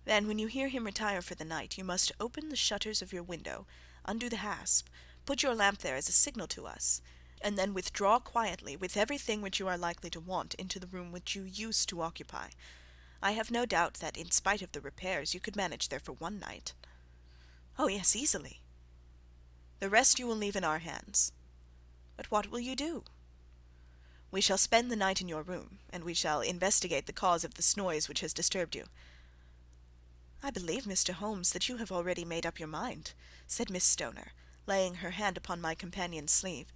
Then, when you hear him retire for the night, you must open the shutters of your window, undo the hasp, put your lamp there as a signal to us, and then withdraw quietly with everything which you are likely to want into the room which you used to occupy. I have no doubt that, in spite of the repairs, you could manage there for one night." "Oh yes, easily." "The rest you will leave in our hands." "But what will you do?" "We shall spend the night in your room, and we shall investigate the cause of this noise which has disturbed you." "I believe, Mr. Holmes, that you have already made up your mind," said Miss Stoner, laying her hand upon my companion's sleeve.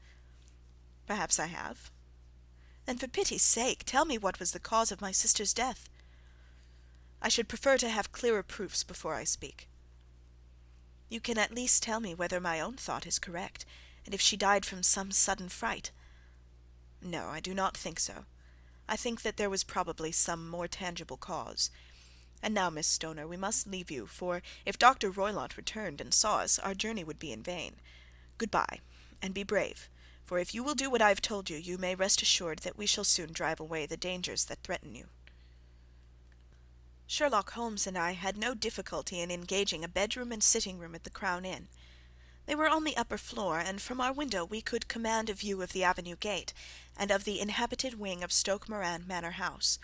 "Perhaps I have." "Then for pity's sake tell me what was the cause of my sister's death." "I should prefer to have clearer proofs before I speak." "You can at least tell me whether my own thought is correct, and if she died from some sudden fright." "No, I do not think so. I think that there was probably some more tangible cause. And now, Miss Stoner, we must leave you, for if Dr. Roylott returned and saw us, our journey would be in vain. Good bye, and be brave, For if you will do what I have told you, you may rest assured that we shall soon drive away the dangers that threaten you." Sherlock Holmes and I had no difficulty in engaging a bedroom and sitting room at the Crown Inn. They were on the upper floor, and from our window we could command a view of the avenue gate, and of the inhabited wing of Stoke Moran Manor House.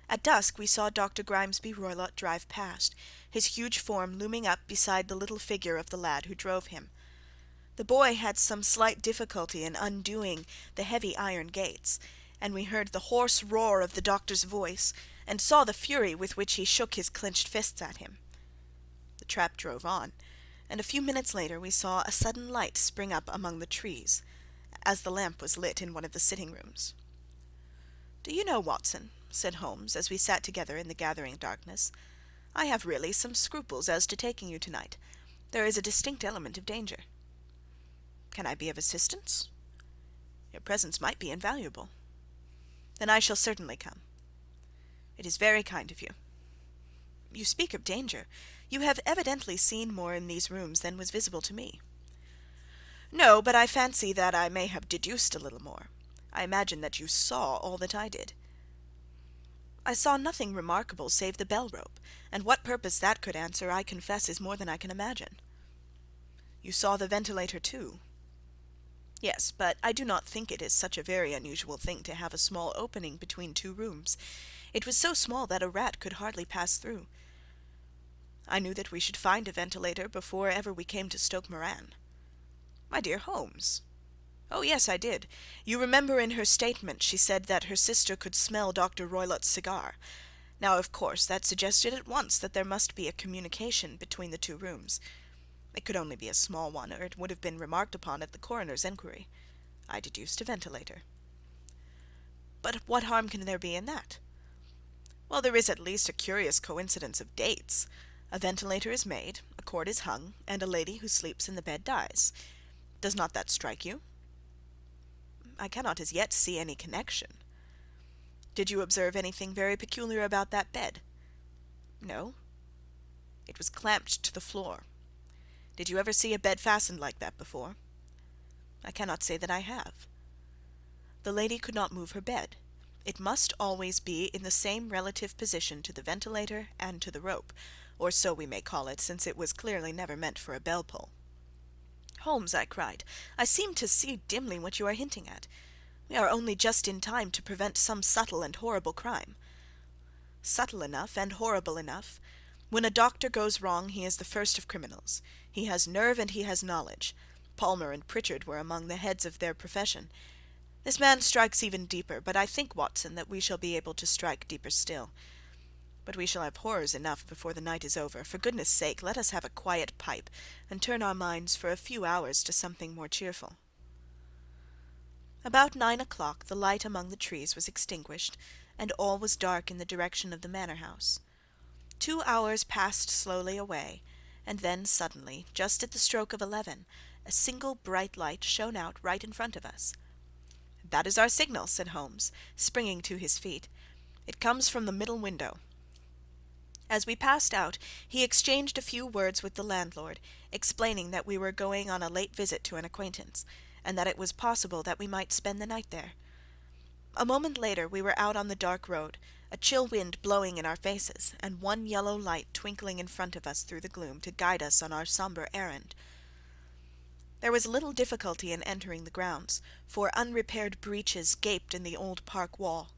At dusk we saw Dr. Grimesby Roylott drive past, his huge form looming up beside the little figure of the lad who drove him. The boy had some slight difficulty in undoing the heavy iron gates, and we heard the hoarse roar of the doctor's voice, and saw the fury with which he shook his clenched fists at him. The trap drove on, and a few minutes later we saw a sudden light spring up among the trees, as the lamp was lit in one of the sitting rooms. "Do you know, Watson," said Holmes, as we sat together in the gathering darkness, "I have really some scruples as to taking you tonight. There is a distinct element of danger." "Can I be of assistance?" "Your presence might be invaluable." "Then I shall certainly come." "It is very kind of you." "You speak of danger. You have evidently seen more in these rooms than was visible to me." "No, but I fancy that I may have deduced a little more. I imagine that you saw all that I did." "I saw nothing remarkable save the bell rope, and what purpose that could answer I confess is more than I can imagine." "You saw the ventilator too?" "Yes, but I do not think it is such a very unusual thing to have a small opening between two rooms. It was so small that a rat could hardly pass through." "I knew that we should find a ventilator before ever we came to Stoke Moran." "My dear Holmes!" "Oh yes, I did. You remember in her statement she said that her sister could smell Dr. Roylott's cigar. Now, of course, that suggested at once that there must be a communication between the two rooms. It could only be a small one, or it would have been remarked upon at the coroner's inquiry. I deduced a ventilator." "But what harm can there be in that?" "Well, there is at least a curious coincidence of dates. A ventilator is made, a cord is hung, and a lady who sleeps in the bed dies. Does not that strike you?" "I cannot as yet see any connection." "Did you observe anything very peculiar about that bed?" "No." "It was clamped to the floor. Did you ever see a bed fastened like that before?" "I cannot say that I have." "The lady could not move her bed. It must always be in the same relative position to the ventilator and to the rope, or so we may call it, since it was clearly never meant for a bell pull." "Holmes," I cried, "I seem to see dimly what you are hinting at. We are only just in time to prevent some subtle and horrible crime." "Subtle enough and horrible enough. When a doctor goes wrong he is the first of criminals. He has nerve and he has knowledge. Palmer and Pritchard were among the heads of their profession. This man strikes even deeper, but I think, Watson, that we shall be able to strike deeper still. But we shall have horrors enough before the night is over. For goodness' sake, let us have a quiet pipe, and turn our minds for a few hours to something more cheerful." About 9 o'clock the light among the trees was extinguished, and all was dark in the direction of the manor house. 2 hours passed slowly away, and then suddenly, just at the stroke of 11, a single bright light shone out right in front of us. "That is our signal," said Holmes, springing to his feet. "It comes from the middle window." As we passed out, he exchanged a few words with the landlord, explaining that we were going on a late visit to an acquaintance, and that it was possible that we might spend the night there. A moment later we were out on the dark road, a chill wind blowing in our faces, and one yellow light twinkling in front of us through the gloom to guide us on our sombre errand. There was little difficulty in entering the grounds, for unrepaired breaches gaped in the old park wall.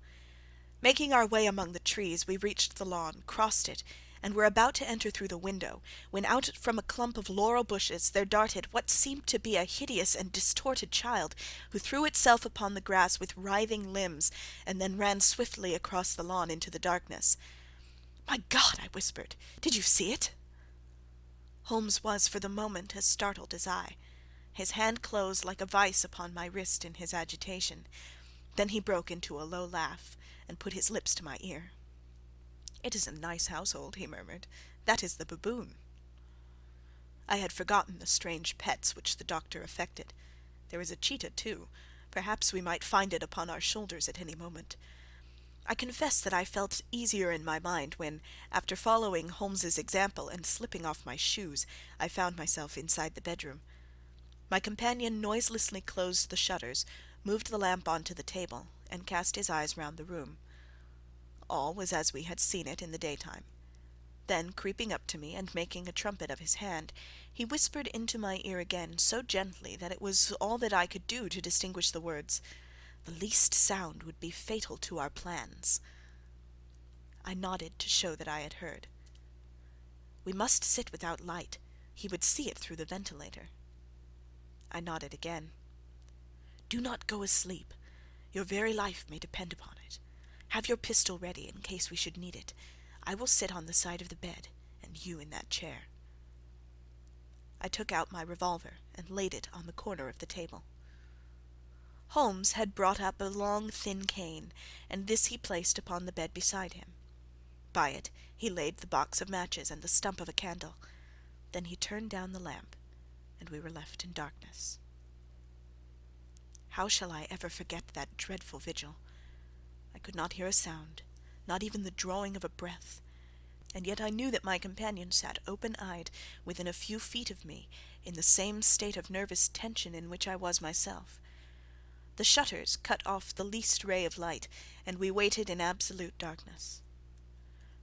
Making our way among the trees, we reached the lawn, crossed it, and were about to enter through the window, when out from a clump of laurel bushes there darted what seemed to be a hideous and distorted child, who threw itself upon the grass with writhing limbs, and then ran swiftly across the lawn into the darkness. "My God!" I whispered. "Did you see it?" Holmes was for the moment as startled as I. His hand closed like a vice upon my wrist in his agitation. Then he broke into a low laugh, and put his lips to my ear. "It is a nice household," he murmured. "That is the baboon." I had forgotten the strange pets which the doctor affected. There was a cheetah too. Perhaps we might find it upon our shoulders at any moment. I confess that I felt easier in my mind when, after following Holmes's example and slipping off my shoes, I found myself inside the bedroom. My companion noiselessly closed the shutters, moved the lamp onto the table, and cast his eyes round the room. All was as we had seen it in the daytime. Then, creeping up to me, and making a trumpet of his hand, he whispered into my ear again so gently that it was all that I could do to distinguish the words, "The least sound would be fatal to our plans." I nodded to show that I had heard. "We must sit without light. He would see it through the ventilator." I nodded again. "Do not go asleep. Your very life may depend upon it. Have your pistol ready in case we should need it. I will sit on the side of the bed, and you in that chair." I took out my revolver and laid it on the corner of the table. Holmes had brought up a long thin cane, and this he placed upon the bed beside him. By it he laid the box of matches and the stump of a candle. Then he turned down the lamp, and we were left in darkness. How shall I ever forget that dreadful vigil? I could not hear a sound, not even the drawing of a breath, and yet I knew that my companion sat open-eyed within a few feet of me, in the same state of nervous tension in which I was myself. The shutters cut off the least ray of light, and we waited in absolute darkness.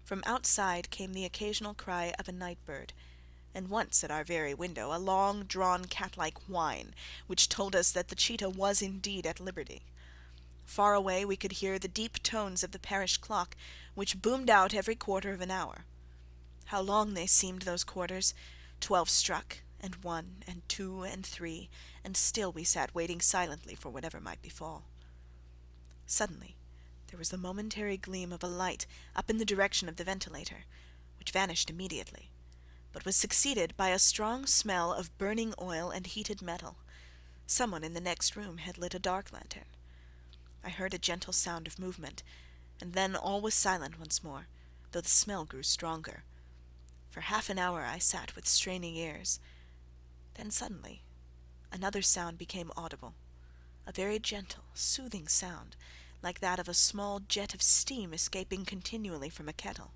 From outside came the occasional cry of a night-bird, and once at our very window a long-drawn cat-like whine, which told us that the cheetah was indeed at liberty. Far away we could hear the deep tones of the parish clock, which boomed out every quarter of an hour. How long they seemed, those quarters! 12 struck, and 1, and 2, and 3, and still we sat waiting silently for whatever might befall. Suddenly there was the momentary gleam of a light up in the direction of the ventilator, which vanished immediately, but was succeeded by a strong smell of burning oil and heated metal. Someone in the next room had lit a dark lantern. I heard a gentle sound of movement, and then all was silent once more, though the smell grew stronger. For half an hour I sat with straining ears. Then suddenly another sound became audible, a very gentle, soothing sound, like that of a small jet of steam escaping continually from a kettle.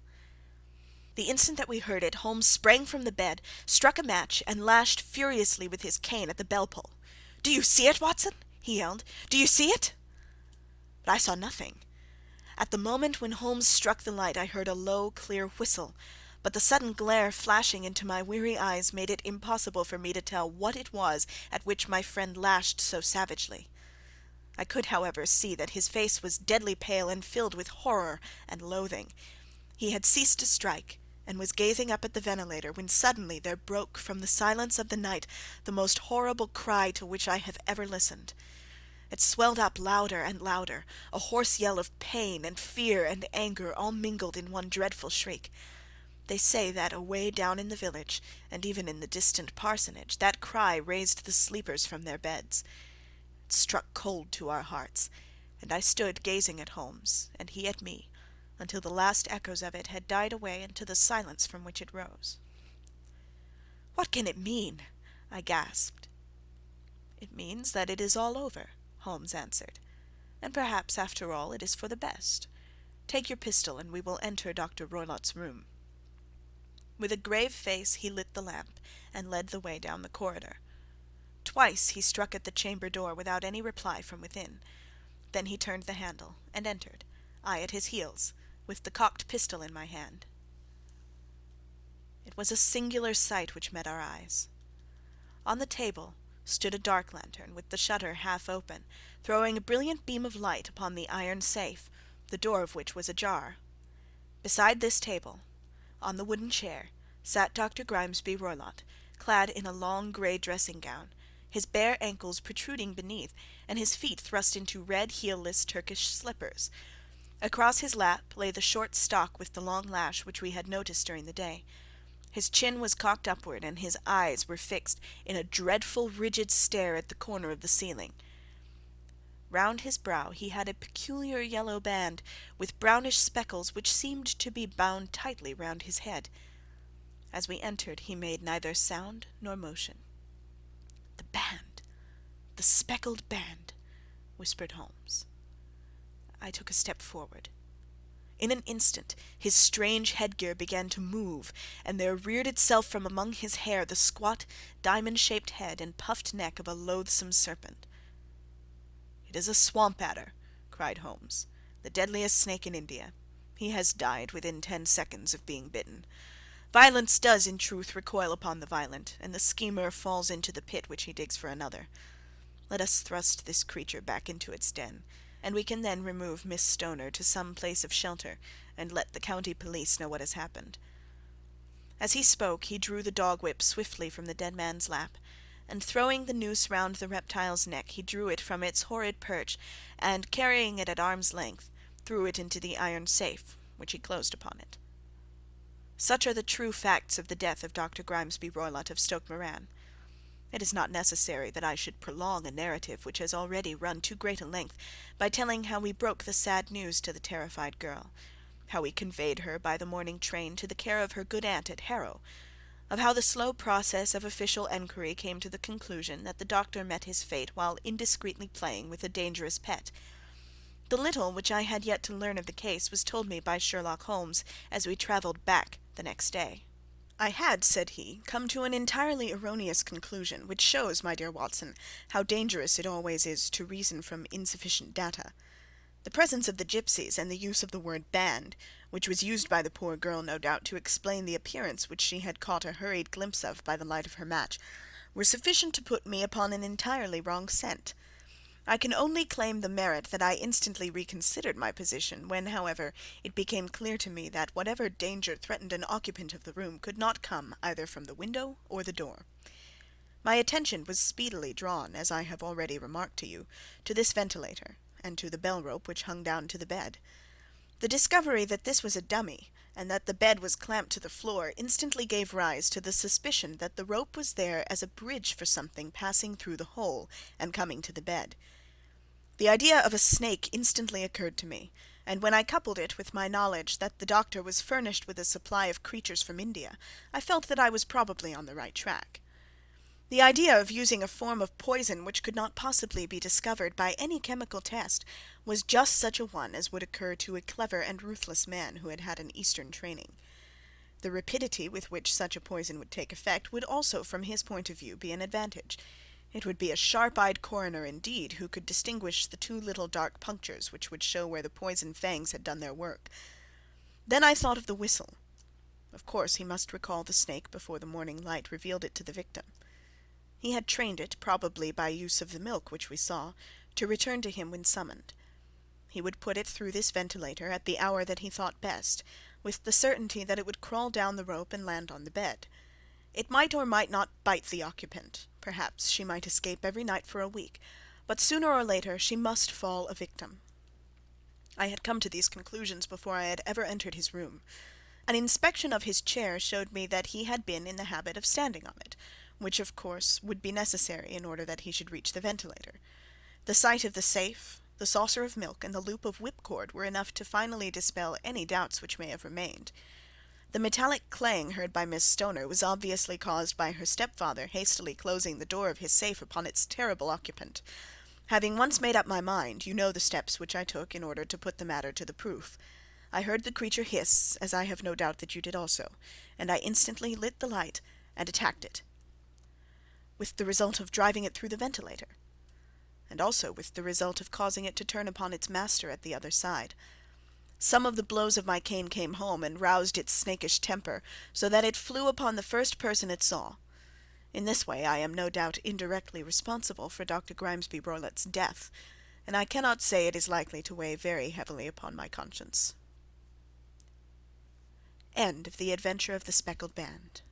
The instant that we heard it, Holmes sprang from the bed, struck a match, and lashed furiously with his cane at the bell-pull. "Do you see it, Watson?" he yelled. "Do you see it?" But I saw nothing. At the moment when Holmes struck the light I heard a low, clear whistle, but the sudden glare flashing into my weary eyes made it impossible for me to tell what it was at which my friend lashed so savagely. I could, however, see that his face was deadly pale and filled with horror and loathing. He had ceased to strike, and was gazing up at the ventilator, when suddenly there broke from the silence of the night the most horrible cry to which I have ever listened. It swelled up louder and louder, a hoarse yell of pain and fear and anger all mingled in one dreadful shriek. They say that away down in the village, and even in the distant parsonage, that cry raised the sleepers from their beds. It struck cold to our hearts, and I stood gazing at Holmes, and he at me, until the last echoes of it had died away into the silence from which it rose. "What can it mean?" I gasped. "It means that it is all over," Holmes answered, "and perhaps, after all, it is for the best. Take your pistol, and we will enter Dr. Roylott's room." With a grave face he lit the lamp, and led the way down the corridor. Twice he struck at the chamber door without any reply from within. Then he turned the handle, and entered, I at his heels, with the cocked pistol in my hand. It was a singular sight which met our eyes. On the table stood a dark lantern, with the shutter half open, throwing a brilliant beam of light upon the iron safe, the door of which was ajar. Beside this table, on the wooden chair, sat Dr. Grimesby Roylott, clad in a long grey dressing-gown, his bare ankles protruding beneath, and his feet thrust into red heel-less Turkish slippers. Across his lap lay the short stock with the long lash which we had noticed during the day. His chin was cocked upward, and his eyes were fixed in a dreadful rigid stare at the corner of the ceiling. Round his brow he had a peculiar yellow band, with brownish speckles which seemed to be bound tightly round his head. As we entered he made neither sound nor motion. "The band! The Speckled Band!" whispered Holmes. I took a step forward. In an instant his strange headgear began to move, and there reared itself from among his hair the squat, diamond-shaped head and puffed neck of a loathsome serpent. "It is a swamp adder," cried Holmes, "the deadliest snake in India. He has died within 10 seconds of being bitten. Violence does, in truth, recoil upon the violent, and the schemer falls into the pit which he digs for another. Let us thrust this creature back into its den, and we can then remove Miss Stoner to some place of shelter, and let the county police know what has happened." As he spoke, he drew the dog-whip swiftly from the dead man's lap, and throwing the noose round the reptile's neck, he drew it from its horrid perch, and, carrying it at arm's length, threw it into the iron safe, which he closed upon it. Such are the true facts of the death of Dr. Grimesby Roylott of Stoke Moran. It is not necessary that I should prolong a narrative which has already run too great a length by telling how we broke the sad news to the terrified girl, how we conveyed her by the morning train to the care of her good aunt at Harrow, of how the slow process of official enquiry came to the conclusion that the doctor met his fate while indiscreetly playing with a dangerous pet. The little which I had yet to learn of the case was told me by Sherlock Holmes as we travelled back the next day. "I had," said he, "come to an entirely erroneous conclusion, which shows, my dear Watson, how dangerous it always is to reason from insufficient data. The presence of the gipsies, and the use of the word band, which was used by the poor girl, no doubt, to explain the appearance which she had caught a hurried glimpse of by the light of her match, were sufficient to put me upon an entirely wrong scent. I can only claim the merit that I instantly reconsidered my position, when, however, it became clear to me that whatever danger threatened an occupant of the room could not come either from the window or the door. My attention was speedily drawn, as I have already remarked to you, to this ventilator, and to the bell-rope which hung down to the bed. The discovery that this was a dummy, and that the bed was clamped to the floor, instantly gave rise to the suspicion that the rope was there as a bridge for something passing through the hole and coming to the bed. The idea of a snake instantly occurred to me, and when I coupled it with my knowledge that the doctor was furnished with a supply of creatures from India, I felt that I was probably on the right track. The idea of using a form of poison which could not possibly be discovered by any chemical test was just such a one as would occur to a clever and ruthless man who had had an Eastern training. The rapidity with which such a poison would take effect would also, from his point of view, be an advantage. It would be a sharp-eyed coroner indeed who could distinguish the 2 little dark punctures which would show where the poison fangs had done their work. Then I thought of the whistle. Of course he must recall the snake before the morning light revealed it to the victim. He had trained it, probably by use of the milk which we saw, to return to him when summoned. He would put it through this ventilator at the hour that he thought best, with the certainty that it would crawl down the rope and land on the bed. It might or might not bite the occupant. Perhaps she might escape every night for a week, but sooner or later she must fall a victim. I had come to these conclusions before I had ever entered his room. An inspection of his chair showed me that he had been in the habit of standing on it, which of course would be necessary in order that he should reach the ventilator. The sight of the safe, the saucer of milk, and the loop of whipcord were enough to finally dispel any doubts which may have remained. The metallic clang heard by Miss Stoner was obviously caused by her stepfather hastily closing the door of his safe upon its terrible occupant. Having once made up my mind, you know the steps which I took in order to put the matter to the proof. I heard the creature hiss, as I have no doubt that you did also, and I instantly lit the light and attacked it, with the result of driving it through the ventilator, and also with the result of causing it to turn upon its master at the other side. Some of the blows of my cane came home and roused its snakish temper, so that it flew upon the first person it saw. In this way I am no doubt indirectly responsible for Dr. Grimesby Roylott's death, and I cannot say it is likely to weigh very heavily upon my conscience. End of The Adventure of the Speckled Band.